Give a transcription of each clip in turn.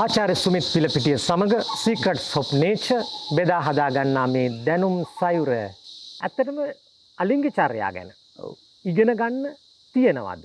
ආචාර්ය සුමිත් පිලපිටිය සමග Secrets of Nature බෙදා හදා ගන්නා මේ දැනුම් සයුර ඇත්තටම අලිංගි චර්යා ගැන ඉගෙන ගන්න තියෙනවද?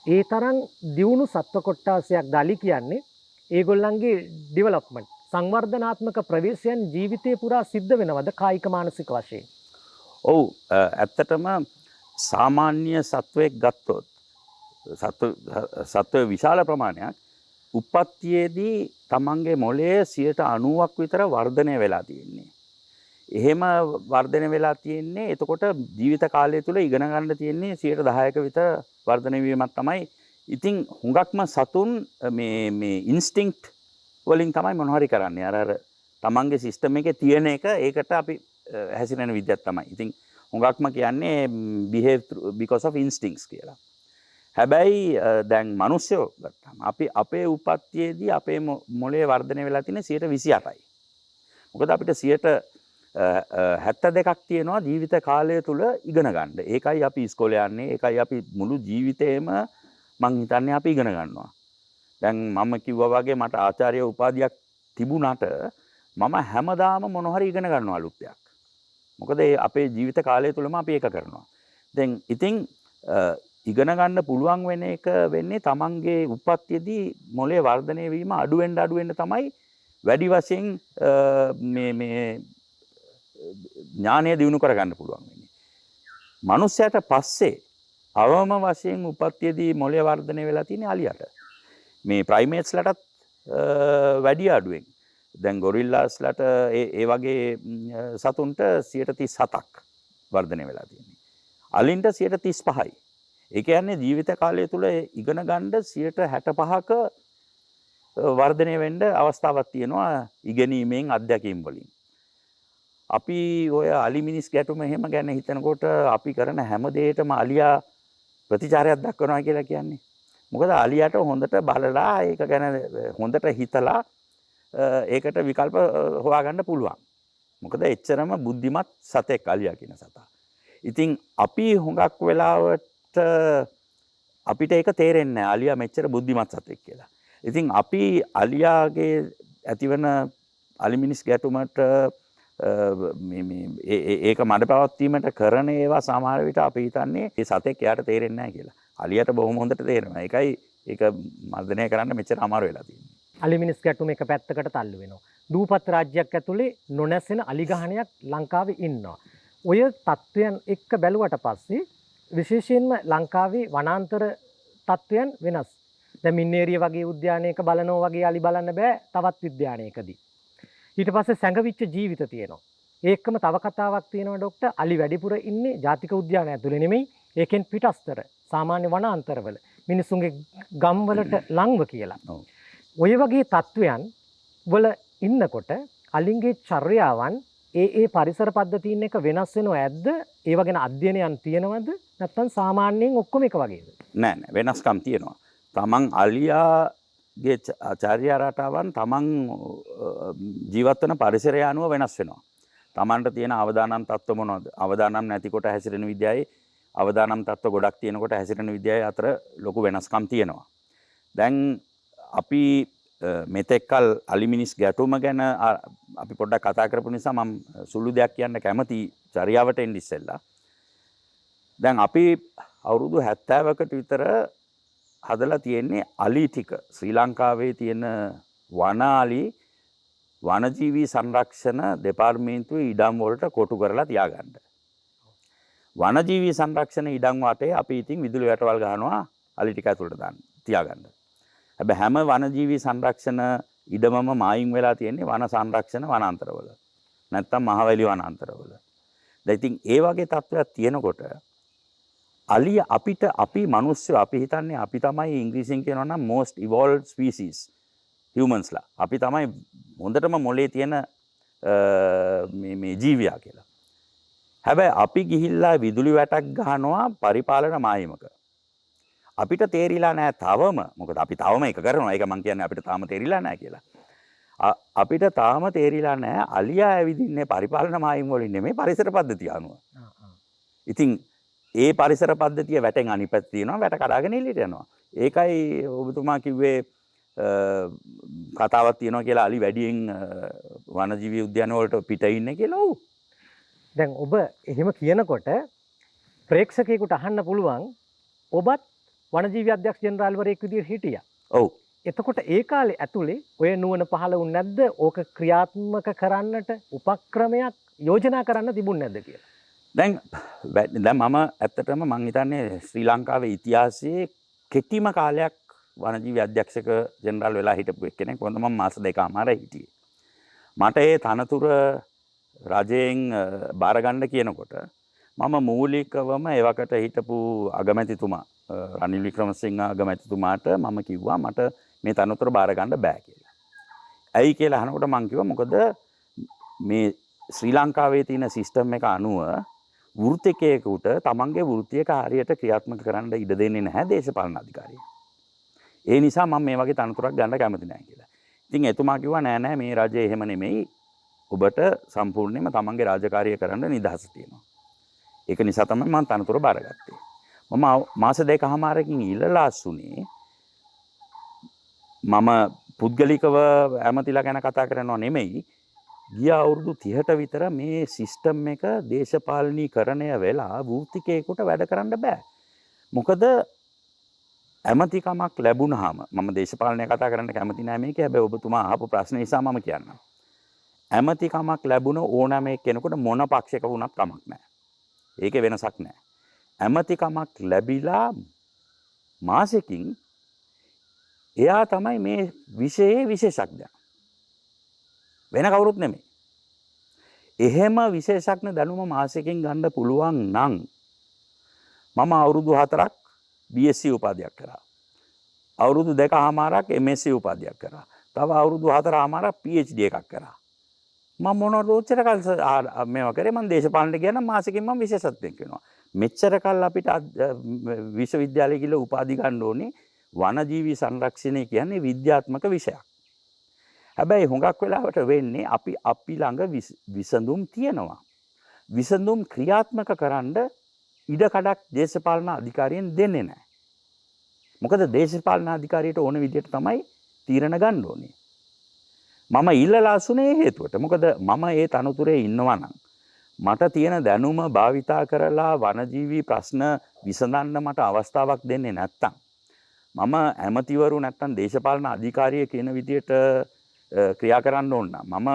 ඒ තරම් දියුණු සත්ව කොට්ටාසයක් දලි කියන්නේ ඒගොල්ලන්ගේ ඩෙවලොප්මන්ට් සංවර්ධනාත්මක ප්‍රවේශයන් ජීවිතේ පුරා සිද්ධ වෙනවද කායික මානසික වශයෙන්? ඔව් ඇත්තටම සාමාන්‍ය සත්වයක් ගත්තොත් සත්ව විශාල ප්‍රමාණයක් උප්පත්තියේදී තමන්ගේ මොළයේ 90%ක් විතර වර්ධනය වෙලා තියෙන්නේ. එහෙම වර්ධනය වෙලා තියෙන්නේ එතකොට ජීවිත කාලය තුල ඉගෙන ගන්න තියෙන්නේ 10%ක විතර වර්ධනය වීමක් තමයි. ඉතින් හුඟක්ම සතුන් මේ ඉන්ස්ටින්ක්ට් වලින් තමයි මොන හරි කරන්නේ. අර තමන්ගේ සිස්ටම් එකේ තියෙන එක ඒකට අපි හැසිරෙන විදියක් තමයි. ඉතින් හුඟක්ම කියන්නේ behave because of instincts කියලා. හැබැයි දැන් මිනිස්සු ගත්තාම අපේ උපත්තියේදී අපේ මොළයේ වර්ධනය වෙලා තියෙන 28%යි. මොකද අපිට 72ක් තියෙනවා ජීවිත කාලය තුල ඉගෙන ගන්න. ඒකයි අපි ඉස්කෝලේ යන්නේ. ඒකයි අපි මුළු ජීවිතේම මං හිතන්නේ අපි ඉගෙන ගන්නවා. දැන් මම කිව්වා වගේ මට ආචාර්ය උපාධියක් තිබුණාට මම හැමදාම මොන හරි ඉගෙන ගන්නවා අලුත් දෙයක්. මොකද අපේ ජීවිත කාලය තුලම අපි ඒක කරනවා. දැන් ඉතින් ඉගෙන ගන්න පුළුවන් වෙන එක වෙන්නේ තමන්ගේ උපත්තියේදී මොළයේ වර්ධනය වීම අඩු වෙන්න තමයි වැඩි වශයෙන් මේ ඥානය දිනු කරගන්න පුළුවන් වෙන්නේ. මනුස්සයාට පස්සේ අවම වශයෙන් උපත්තියේදී මොළයේ වර්ධනය වෙලා තියෙන්නේ අලියට. මේ ප්‍රයිමේට්ස්ලටත් වැඩි අඩුවෙන්. දැන් ගොරිල්ලාස්ලට ඒ වගේ සතුන්ට 37ක් වර්ධනය වෙලා තියෙන්නේ. අලින්ට 35යි. ඒ කියන්නේ ජීවිත කාලය තුල ඉගෙන ගන්න 65ක වර්ධනය වෙන්න අවස්ථාවක් තියෙනවා ඉගෙනීමෙන් අත්දැකීම් වලින්. අපි ඔය අලි මිනිස් ගැටුම එහෙම ගැන හිතනකොට අපි කරන හැම දෙයකටම අලියා ප්‍රතිචාරයක් දක්වනවා කියලා කියන්නේ. මොකද අලියාට හොඳට බලලා ඒක ගැන හොඳට හිතලා ඒකට විකල්ප හොයාගන්න පුළුවන්. මොකද එච්චරම බුද්ධිමත් සතෙක් අලියා කියන සතා. ඉතින් අපි හුඟක් වෙලාවට අපිට ඒක තේරෙන්නේ නැහැ අලියා මෙච්චර බුද්ධිමත් සතෙක් කියලා. ඉතින් අපි අලියාගේ ඇතිවන අලි මිනිස් ගැටුමට ඒක මඩ පවත්වීමට කරන ඒවා සමහර විට අපි හිතන්නේ ඒ සතෙක් එයාට තේරෙන්නේ නැහැ කියලා. අලියට බොහොම හොඳට තේරෙනවා. ඒකයි ඒක මර්ධනය කරන්න මෙච්චර අමාරු වෙලා තියෙන්නේ. අලි මිනිස් ගැටුම එක පැත්තකට තල්ලු වෙනවා. දූපත් රාජ්‍යයක් ඇතුලේ නොනැසෙන අලි ගහණයක් ලංකාවේ ඉන්නවා. ඔය තත්වයන් එක්ක බැලුවට පස්සේ විශේෂයෙන්ම ලංකාවේ වනාන්තර තත්වයන් වෙනස්. දැන් මින්නේරිය වගේ උද්‍යානයක බලනවා වගේ අලි බලන්න බෑ තවත් උද්‍යානයකදී. ඊට පස්සේ සැඟවිච්ච ජීවිත තියෙනවා. ඒකම තව කතාවක් තියෙනවා ડોක්ටර්. අලි වැඩිපුර ඉන්නේ ජාතික උද්‍යානය ඇතුලේ නෙමෙයි. ඒකෙන් පිටස්තර සාමාන්‍ය වනාන්තරවල මිනිසුන්ගේ ගම්වලට ලංව කියලා. ඔය වගේ තත්වයන් වල ඉන්නකොට අලින්ගේ චර්යාවන් ඒ පරිසර පද්ධතීන් එක වෙනස් වෙනව ඇද්ද? ඒව ගැන අධ්‍යයනයන් තියෙනවද? නැත්නම් සාමාන්‍යයෙන් ඔක්කොම එක වගේද? නෑ වෙනස්කම් තියෙනවා. තමන් අලියාගේ චර්යා රටාවන් තමන් ජීවත් වෙන පරිසරය අනුව වෙනස් වෙනවා. තමන්ට තියෙන අවදානම් තත්ත්ව මොනවද? අවදානම් නැතිකොට හැසිරෙන විද්‍යාවේ අවදානම් තත්ත්ව ගොඩක් තියෙනකොට හැසිරෙන විද්‍යාවේ අතර ලොකු වෙනස්කම් තියෙනවා. දැන් අපි මෙතෙක්කල් අලි මිනිස් ගැටුම ගැන අපි පොඩ්ඩක් කතා කරපු නිසා මම සුළු දෙයක් කියන්න කැමති චර්යාවට එන්න ඉස්සෙල්ලා. දැන් අපි අවුරුදු 70කට විතර හදලා තියෙන්නේ අලි ටික ශ්‍රී ලංකාවේ තියෙන වනාලි වනජීවී සංරක්ෂණ දෙපාර්තමේන්තුවේ ඉඩම් වලට කොටු කරලා තියාගන්න. වනජීවී සංරක්ෂණ ඉඩම් වටේ අපි ඉතින් විදුලි වැටවල් ගහනවා අලි ටික ඇතුළට දාන්න තියාගන්න. හැබැයි හැම වනජීවී සංරක්ෂණ ඉඩමම මායිම් වෙලා තියෙන්නේ වන සංරක්ෂණ වනාන්තරවල. නැත්තම් මහවැලි වනාන්තරවල. දැන් ඉතින් ඒ වගේ තත්ත්වයක් තියෙනකොට අලිය අපි මිනිස්සු අපි හිතන්නේ අපි තමයි ඉංග්‍රීසියෙන් කියනවා නම් most evolved species humans ලා. අපි තමයි හොඳටම මොලේ තියෙන මේ ජීවියා කියලා. හැබැයි අපි ගිහිල්ලා විදුලි වැටක් ගහනවා පරිපාලන මායිමක. අපිට තේරිලා නැහැ තවම. මොකද අපි තවම ඒක කරනවා. ඒක මම කියන්නේ අපිට තාම තේරිලා නැහැ කියලා. අපිට තාම තේරිලා නැහැ අලියා ඇවිදින්නේ පරිපාලන මායිම් වලින් නෙමෙයි පරිසර පද්ධතිය අනුව. ඉතින් ඒ පරිසර පද්ධතිය වැටෙන් අනිත් පැත්තේ තියෙනවා වැට කඩාගෙන එළියට යනවා. ඒකයි ඔබතුමා කිව්වේ කතාවක් තියෙනවා කියලා අලි වැඩියෙන් වනජීවි උද්‍යාන වලට පිට ඉන්නේ කියලා. ඔව්. දැන් ඔබ එහෙම කියනකොට ප්‍රේක්ෂකයෙකුට අහන්න පුළුවන් ඔබත් වනජීවි අධ්‍යක්ෂ ජෙනරාල්වරයෙක් විදිහට හිටියා. ඔව්. එතකොට ඒ කාලේ ඇතුලේ ඔය නුවණ පහළ වුණ නැද්ද? ඕක ක්‍රියාත්මක කරන්නට උපක්‍රමයක් යෝජනා කරන්න තිබුණ නැද්ද කියලා? දැන් මම ඇත්තටම මං හිතන්නේ ශ්‍රී ලංකාවේ ඉතිහාසයේ කෙටිම කාලයක් වනජීවි අධ්‍යක්ෂක ජෙනරාල් වෙලා හිටපු කෙනෙක්. මොකද මම මාස දෙකමාරයි හිටියේ. මට ඒ තනතුර රජයෙන් බාර ගන්න කියනකොට මම මූලිකවම එවකට හිටපු අගමැතිතුමා රනිල් වික්‍රමසිංහ අගමැතිතුමාට මම කිව්වා මට මේ තනතුර බාර ගන්න බෑ කියලා. ඇයි කියලා අහනකොට මං කිව්වා මොකද මේ ශ්‍රී ලංකාවේ තියෙන සිස්ටම් එක අනුව වෘත්තිකයෙකුට තමන්ගේ වෘත්තිය කාර්යයට ක්‍රියාත්මක කරන්න ඉඩ දෙන්නේ නැහැ දේශපාලන අධිකාරිය. ඒ නිසා මම මේ වගේ තනතුරක් ගන්න කැමති නැහැ කියලා. ඉතින් එතුමා කිව්වා නෑ නෑ මේ රජය එහෙම නෙමෙයි. ඔබට සම්පූර්ණයෙන්ම තමන්ගේ රාජකාරිය කරන්න නිදහස තියෙනවා. ඒක නිසා තමයි මම තනතුර බාරගත්තේ. මම මාස දෙකමාරකින් ඉල්ලලා අස්සුනේ මම පුද්ගලිකව ඇමතිලා ගැන කතා කරනවා නෙමෙයි. ගිය අවුරුදු 30ට විතර මේ සිස්ටම් එක දේශපාලනීකරණය වෙලා වෘත්තිකයෙකුට වැඩ කරන්න බෑ. මොකද ඇමතිකමක් ලැබුණාම මම දේශපාලනය කතා කරන්න කැමති නෑ මේක. හැබැයි ඔබතුමා අහපු ප්‍රශ්න නිසා මම කියන්නම්. ඇමතිකමක් ලැබුණ ඕනෑම කෙනෙකුට මොන පක්ෂයක වුණත් කමක් නෑ. ඒකේ වෙනසක් නෑ. ඇමතිකමක් ලැබිලා මාසෙකින් එයා තමයි මේ විෂයේ විශේෂඥයා. වෙන කවුරුත් නෙමෙයි. එහෙම විශේෂඥ දැනුම මාසෙකින් ගන්න පුළුවන් නම් මම අවුරුදු 4ක් BSc උපාධියක් කරා. අවුරුදු 2කමාරක් MSc උපාධියක් කරා. තව අවුරුදු 4කමාරක් PhD එකක් කරා. මම මොනවද ඔච්චර කල් මේවා කරේ මම දේශපාලනට ගියා නම් මාසෙකින් මම විශේෂඥයෙක් වෙනවා. මෙච්චර කල් අපිට විශ්වවිද්‍යාලය ගිහලා උපාධි ගන්න ඕනේ වනජීවි සංරක්ෂණය කියන්නේ විද්‍යාත්මක විෂයක්. හැබැයි හුඟක් වෙලාවට වෙන්නේ අපි ළඟ විසඳුම් තියෙනවා. විසඳුම් ක්‍රියාත්මක කරන්න ඉඩ කඩක් දේශපාලන අධිකාරියෙන් දෙන්නේ නැහැ. මොකද දේශපාලන අධිකාරියට ඕන විදිහට තමයි තීරණ ගන්න ඕනේ. මම ඉල්ලලා අසුනේ හේතුවට. මොකද මම ඒ තනතුරේ ඉන්නවා නම් මට තියෙන දැනුම භාවිතා කරලා වනජීවි ප්‍රශ්න විසඳන්න මට අවස්ථාවක් දෙන්නේ නැත්තම් මම ඇමතිවරු නැත්තම් දේශපාලන අධිකාරිය කියන විදිහට ක්‍රියා කරන්න ඕන නම් මම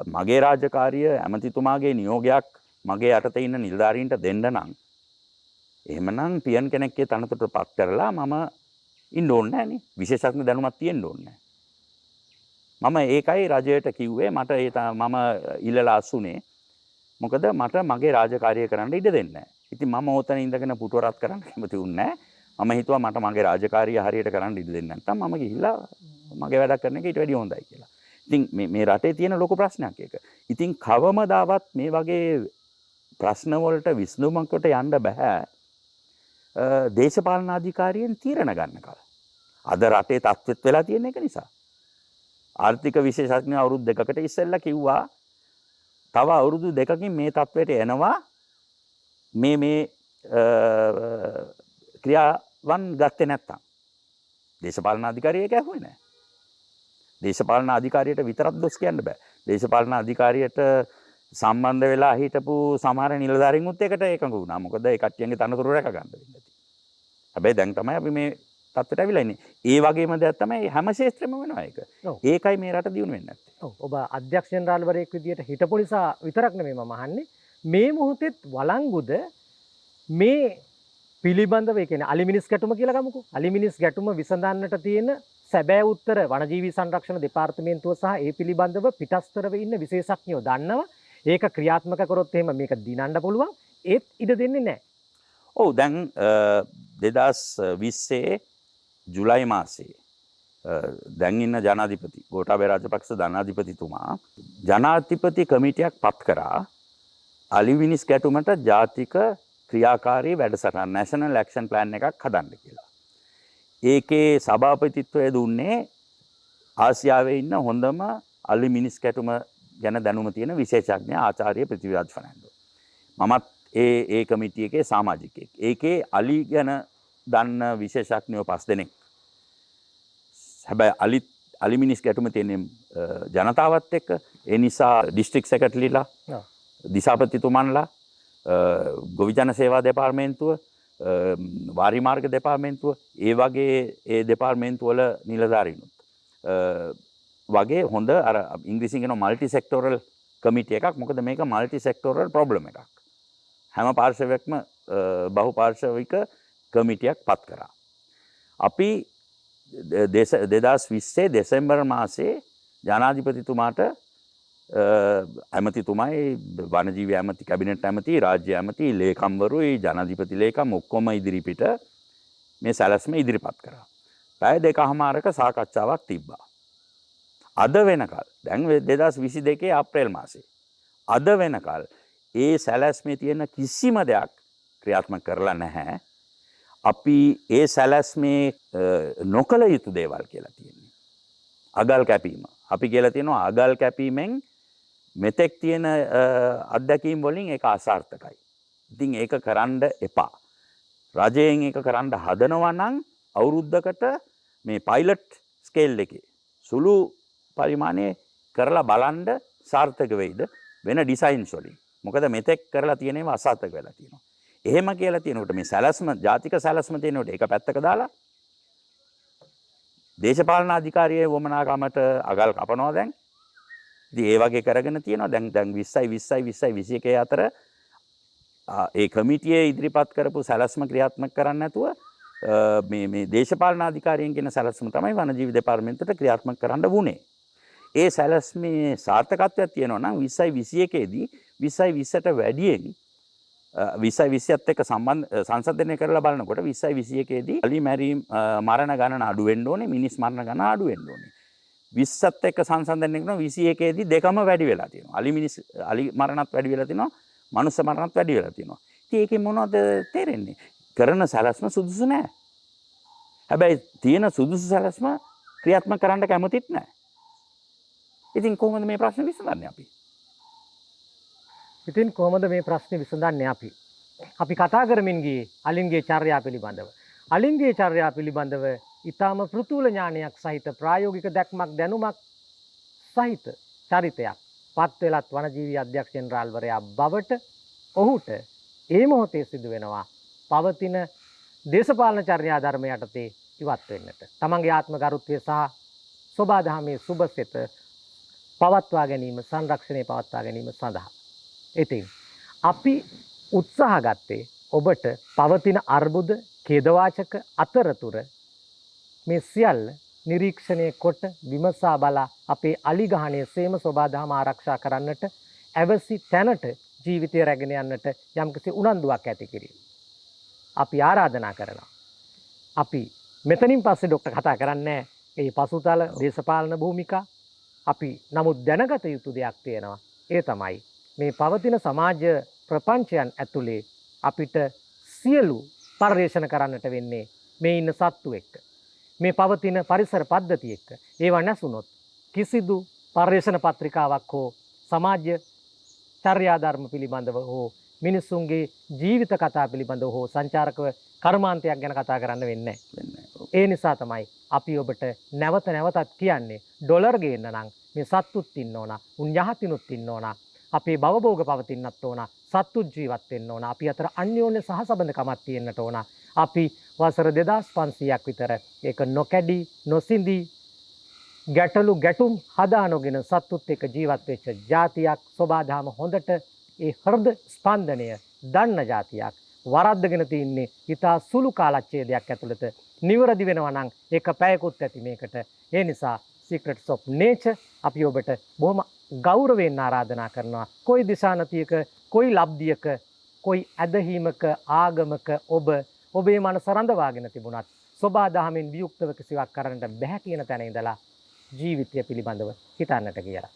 මගේ රාජකාරිය ඇමතිතුමාගේ නියෝගයක් මගේ යටතේ ඉන්න නිලධාරීන්ට දෙන්න නම් එහෙමනම් පියන් කෙනෙක්ගේ තනතුරට පත් කරලා මම ඉන්න ඕනේ නෑනේ. විශේෂඥ දැනුමක් තියෙන්න ඕනේ නෑ. මම ඒකයි රජයට කිව්වේ මට මම ඉල්ලලා අසුනේ. මොකද මට මගේ රාජකාරිය කරන්න ඉඩ දෙන්නේ නැහැ. ඉතින් මම ඕතන ඉඳගෙන පුටුවරත් කරන්න කැමති වුණේ නැහැ. මම හිතුවා මට මගේ රාජකාරිය හරියට කරන්න ඉඩ දෙන්නේ නැත්නම් මම ගිහිල්ලා මගේ වැඩක් කරන එක ඊට වැඩිය හොඳයි කියලා. ඉතින් මේ රටේ තියෙන ලොකු ප්‍රශ්නයක් ඒක. ඉතින් කවමදාවත් මේ වගේ ප්‍රශ්න වලට විසඳුමකට යන්න බෑ. දේශපාලන අධිකාරියෙන් තීරණ ගන්නකල්. අද රටේ තත්ත්වෙත් වෙලා තියෙන එක නිසා. ආර්ථික විශේෂඥ අවුරුදු 2කට ඉස්සෙල්ලා කිව්වා තව අවුරුදු 2කින් මේ තත්ත්වයට එනවා මේ ක්‍රියාවන් ගත්තේ නැත්තම්. දේශපාලන අධිකාරිය ඒක ඇහුවේ නැහැ. දේශපාලන අධිකාරියට විතරක් දොස් කියන්න බෑ. දේශපාලන අධිකාරියට සම්බන්ධ වෙලා හිටපු සමහර නිලධාරීන්ුත් එකට එකඟ වුණා. මොකද ඒ කට්ටියන්ගේ තනතුරු රැක ගන්න වෙන්නේ. හැබැයි දැන් තමයි අපි මේ තත්ත්වයට අවිලා ඉන්නේ. ඒ වගේම දෙයක් තමයි හැම ශේත්‍රෙම වෙනවා ඒක. ඒකයි මේ රට දියුණු වෙන්නේ නැත්තේ. ඔව් ඔබ අධ්‍යක්ෂ ජෙනරාල්වරයෙක් විදියට හිටපු නිසා විතරක් නෙමෙයි මම අහන්නේ. මේ මොහොතේත් වළංගුද මේ පිළිබඳව ඒ කියන්නේ අලිමිනිස් ගැටුම කියලා ගමුකෝ. අලිමිනිස් ගැටුම විසඳන්නට තියෙන සැබෑ උත්තර වනජීවි සංරක්ෂණ දෙපාර්තමේන්තුව සහ ඒ පිළිබඳව පිටස්තරව ඉන්න විශේෂඥයෝ දන්නවා. ඒක ක්‍රියාත්මක කරොත් එහෙම මේක දිනන්න පුළුවන්. ඒත් ඉඩ දෙන්නේ නැහැ. ඔව් දැන් 2020 ජුලයි මාසේ දැන් ඉන්න ජනාධිපති ගෝඨාභය රාජපක්ෂ ජනාධිපතිතුමා ජනාධිපති කමිටියක් පත් කරා අලිමිනිස් ගැටුමට ජාතික ක්‍රියාකාරී වැඩසටහන නැෂනල් ඇක්ෂන් ප්ලෑන් එකක් හදන්න කියලා. ඒකේ සභාපතිත්වය දුන්නේ ආසියාවේ ඉන්න හොඳම අලිමිනිස් ගැටුම ගැන දැනුම තියෙන විශේෂඥ ආචාර්ය පෘථිවිරාජ් ෆර්නැන්ඩෝ. මමත් ඒ කමිටිය එකේ සමාජිකයෙක්. ඒකේ අලි ගැන දන්න විශේෂඥයෝ 5 දෙනෙක්. හැබැයි අලි මිනිස් ගැටුම තියෙන ජනතාවත් එක්ක. ඒ නිසා දිස්ත්‍රික් සෙක්‍රටරිලා, දිසාපතිතුමන්ලා, ගොවිජන සේවා දෙපාර්තමේන්තුව, වාරි මාර්ග දෙපාර්තමේන්තුව, ඒ වගේ ඒ දෙපාර්තමේන්තු වල නිලධාරීනුත් වගේ හොඳ අර ඉංග්‍රීසියෙන් කියන මල්ටි සෙක්ටෝරල් කමිටි එකක්. මොකද මේක මල්ටි සෙක්ටෝරල් ප්‍රොබ්ලම් එකක්. හැම පාර්ශවයක්ම බහුපාර්ශවික කමිටියක් පත් කරා. අපි 2020 දෙසැම්බර් මාසේ ජනාධිපතිතුමාට ඇමතිතුමයි, වනජීවි ඇමති, කැබිනට් ඇමති, රාජ්‍ය ඇමති, ලේකම්වරුයි, ජනාධිපති ලේකම් ඔක්කොම ඉදිරිපිට මේ සැලැස්ම ඉදිරිපත් කරා. පැය 2කමාරක සාකච්ඡාවක් තිබ්බා. අද වෙනකල්, දැන් 2022 අප්‍රේල් මාසේ, අද වෙනකල් ඒ සැලැස්මේ තියෙන කිසිම දෙයක් ක්‍රියාත්මක කරලා නැහැ. අපි ඒ සැලැස්මේ නොකළ යුතු දේවල් කියලා තියෙන්නේ. අගල් කැපීම. අපි කියලා තියෙනවා අගල් කැපීමෙන් මෙතෙක් තියෙන අත්දැකීම් වලින් ඒක අසාර්ථකයි. ඉතින් ඒක කරන්න එපා. රජයෙන් ඒක කරන්න හදනවා නම් අවුරුද්දකට මේ පයිලට් ස්කේල් එකේ සුළු පරිමාණයේ කරලා බලන්න සාර්ථක වෙයිද වෙන ඩිසයින්ස් වලින්. මොකද මෙතෙක් කරලා තියෙන ඒවා අසාර්ථක වෙලා තියෙනවා. එහෙම කියලා තියෙනකොට මේ සැලැස්ම, ජාතික සැලැස්ම තියෙනකොට ඒක පැත්තක දාලා දේශපාලන අධිකාරියේ වමනාකමට අගල් කපනවා දැන්. ඉතින් ඒ වගේ කරගෙන තියෙනවා. දැන් 20 අතර ඒ කමිටියේ ඉදිරිපත් කරපු සැලැස්ම ක්‍රියාත්මක කරන්න නැතුව මේ දේශපාලන අධිකාරියෙන් කියන සැලැස්ම තමයි වනජීවි දෙපාර්තමේන්තුවට ක්‍රියාත්මක කරන්න වුණේ. ඒ සැලැස්මේ සාර්ථකත්වයක් තියෙනවා නම් 2021 දී 2020ට වැඩියෙන් 2020ත් එක්ක සංසන්දනය කරලා බලනකොට 2021 දී අලි මැරීම් මරණ ගණන අඩු වෙන්න ඕනේ, මිනිස් මරණ ගණන අඩු වෙන්න ඕනේ. 20ත් එක්ක සංසන්දනය කරනවා 21 දී දෙකම වැඩි වෙලා තියෙනවා. අලි මරණත් වැඩි වෙලා තියෙනවා, මනුස්ස මරණත් වැඩි වෙලා තියෙනවා. ඉතින් ඒකේ මොනවද තේරෙන්නේ? කරන සැලැස්ම සුදුසු නැහැ. හැබැයි තියෙන සුදුසු සැලැස්ම ක්‍රියාත්මක කරන්න කැමතිත් නැහැ. ඉතින් කොහොමද මේ ප්‍රශ්නේ විසඳන්නේ අපි? ඉතින් කොහොමද මේ ප්‍රශ්නේ විසඳන්නේ අපි? අපි කතා කරමින් ගියේ අලින්ගේ චර්යා පිළිබඳව. අලින්ගේ චර්යා පිළිබඳව ඊටාම පෘථූල ඥානයක් සහිත ප්‍රායෝගික දැක්මක්, දැනුමක් සහිත චරිතයක් පත් වෙලත් වනජීවි අධ්‍යක්ෂ ජෙනරාල්වරයා බවට ඔහුට ඒ මොහොතේ සිදු වෙනවා පවතින දේශපාලන චර්යා ධර්ම යටතේ ඉවත් වෙන්නට. තමන්ගේ ආත්ම ගරුත්වය සහ සෝබාදහමේ සුබසිත පවත්වා ගැනීම, සංරක්ෂණය පවත්වා ගැනීම සඳහා. ඉතින් අපි උත්සාහ ගත්තේ ඔබට පවතින අර්බුද, ඛේදවාචක අතරතුර මේ සියල්ල නිරීක්ෂණය කොට විමසා බලා අපේ අලිගහණයේ සේම සෝබාදහම ආරක්ෂා කරන්නට, ඇවසි තැනට ජීවිතය රැගෙන යන්නට යම්කිසි උනන්දුවක් ඇති කිරීම. අපි ආරාධනා කරනවා. අපි මෙතනින් පස්සේ ડોක්ටර් කතා කරන්නේ මේ පසුතල දේශපාලන භූමිකා. අපි නමුත් දැනගත යුතු දෙයක් තියෙනවා. ඒ තමයි මේ පවතින සමාජ ප්‍රපංචයන් ඇතුලේ අපිට සියලු පරිශ්‍රණ කරන්නට වෙන්නේ මේ ඉන්න සත්තු එක්ක. මේ පවතින පරිසර පද්ධති එක්ක. ඒවා නැසුනොත් කිසිදු පරිශ්‍රණ පත්‍රිකාවක් හෝ සමාජ චර්යා ධර්ම පිළිබඳව හෝ මිනිසුන්ගේ ජීවිත කතා පිළිබඳව හෝ සංචාරක කර්මාන්තයක් ගැන කතා කරන්න වෙන්නේ නැහැ. ඒ නිසා තමයි අපි ඔබට නැවත නැවතත් කියන්නේ ඩොලර් ගේන්න නම් මේ සත්තුත් ඉන්න ඕන, උන් යහතිනුත් ඉන්න ඕන, අපේ භවභෝග පවතින්නත් ඕන, සත්තුත් ජීවත් වෙන්න ඕන, අපි අතර අන්‍යෝන්‍ය සහසබඳකමක් තියෙන්නට ඕන. අපි වසර 2500ක් විතර ඒක නොකැඩි, නොසිඳි ගැටුම් හදා නොගෙන සත්තුත් එක්ක ජීවත් වෙච්ච ජාතියක්, සෝබාදහම හොඳට ඒ හෘද ස්පන්දනය දන්න ජාතියක්. වරද්දගෙන තින්නේ ඉතා සුළු කාලච්ඡේදයක් ඇතුළත නිවැරදි වෙනවා නම් ඒක පැයකුත් ඇති මේකට. ඒ නිසා Secrets of Nature අපි ඔබට බොහොම ගෞරවයෙන් ආරාධනා කරනවා. કોઈ දිශානතියක, કોઈ ලබ්ධියක, કોઈ ඇදහිමක, ආගමක ඔබේ මනස රඳවාගෙන තිබුණත් සෝබාදහමෙන් වියුක්තව කිසිවක් කරන්නට බැහැ කියන තැන ඉඳලා ජීවිතය පිළිබඳව හිතන්නට කියලා.